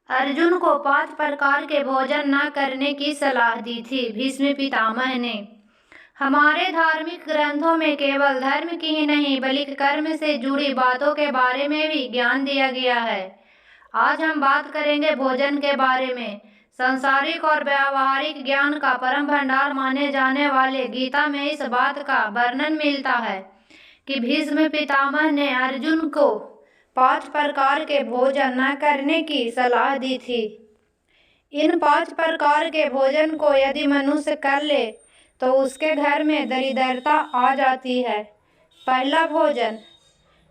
अर्जुन को 5 प्रकार के भोजन न करने की सलाह दी थी भीष्म पितामह ने। हमारे धार्मिक ग्रंथों में केवल धर्म की ही नहीं बल्कि कर्म से जुड़ी बातों के बारे में भी ज्ञान दिया गया है। आज हम बात करेंगे भोजन के बारे में। सांसारिक और व्यावहारिक ज्ञान का परम भंडार माने जाने वाले गीता में इस बात का वर्णन मिलता है कि भीष्म पितामह ने अर्जुन को 5 प्रकार के भोजन न करने की सलाह दी थी। इन 5 प्रकार के भोजन को यदि मनुष्य कर ले तो उसके घर में दरिद्रता आ जाती है। पहला भोजन।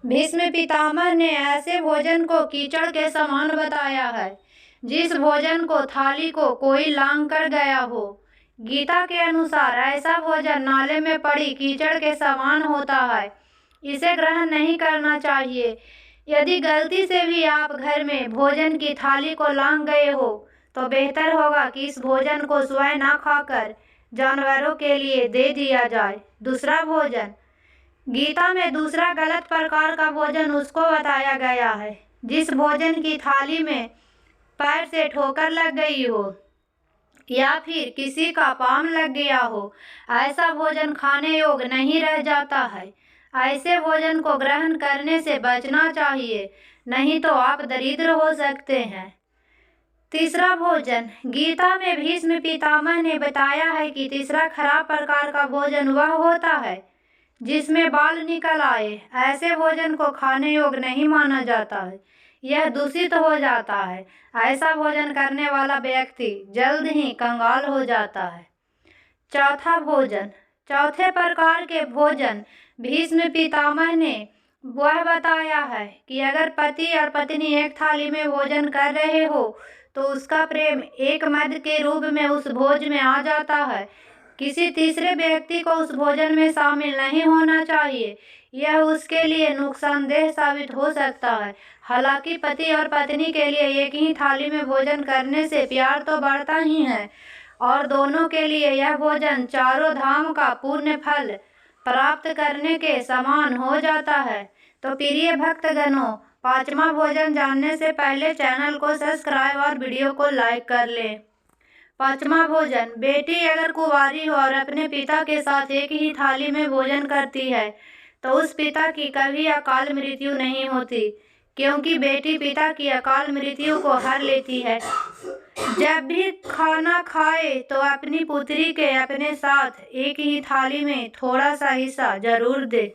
भीष्म पितामह ने ऐसे भोजन को कीचड़ के समान बताया है जिस भोजन को थाली को कोई लांग कर गया हो। गीता के अनुसार ऐसा भोजन नाले में पड़ी कीचड़ के समान होता है, इसे ग्रहण नहीं करना चाहिए। यदि गलती से भी आप घर में भोजन की थाली को लांग गए हो तो बेहतर होगा कि इस भोजन को स्वयं न खाकर जानवरों के लिए दे दिया जाए। दूसरा भोजन। गीता में दूसरा गलत प्रकार का भोजन उसको बताया गया है जिस भोजन की थाली में पैर से ठोकर लग गई हो या फिर किसी का पाम लग गया हो। ऐसा भोजन खाने योग्य नहीं रह जाता है। ऐसे भोजन को ग्रहण करने से बचना चाहिए, नहीं तो आप दरिद्र हो सकते हैं। तीसरा भोजन। गीता में भीष्म पितामह ने बताया है कि तीसरा खराब प्रकार का भोजन वह होता है जिसमें बाल निकल आए। ऐसे भोजन को खाने योग्य नहीं माना जाता है, यह दूषित हो जाता है। ऐसा भोजन करने वाला व्यक्ति जल्द ही कंगाल हो जाता है। चौथा भोजन। चौथे प्रकार के भोजन भीष्म पितामह ने वह बताया है कि अगर पति और पत्नी एक थाली में भोजन कर रहे हो तो उसका प्रेम एक मद के रूप में उस भोज में आ जाता है। किसी तीसरे व्यक्ति को उस भोजन में शामिल नहीं होना चाहिए, यह उसके लिए नुकसानदेह साबित हो सकता है। हालांकि पति और पत्नी के लिए एक ही थाली में भोजन करने से प्यार तो बढ़ता ही है और दोनों के लिए यह भोजन चारों धाम का पुण्य फल प्राप्त करने के समान हो जाता है। तो प्रिय भक्तगणों, 5वां भोजन जानने से पहले चैनल को सब्सक्राइब और वीडियो को लाइक कर लें। 5वां भोजन। बेटी अगर कुंवारी हो और अपने पिता के साथ एक ही थाली में भोजन करती है तो उस पिता की कभी अकाल मृत्यु नहीं होती, क्योंकि बेटी पिता की अकाल मृत्यु को हर लेती है। जब भी खाना खाए तो अपनी पुत्री के अपने साथ एक ही थाली में थोड़ा सा हिस्सा जरूर दे।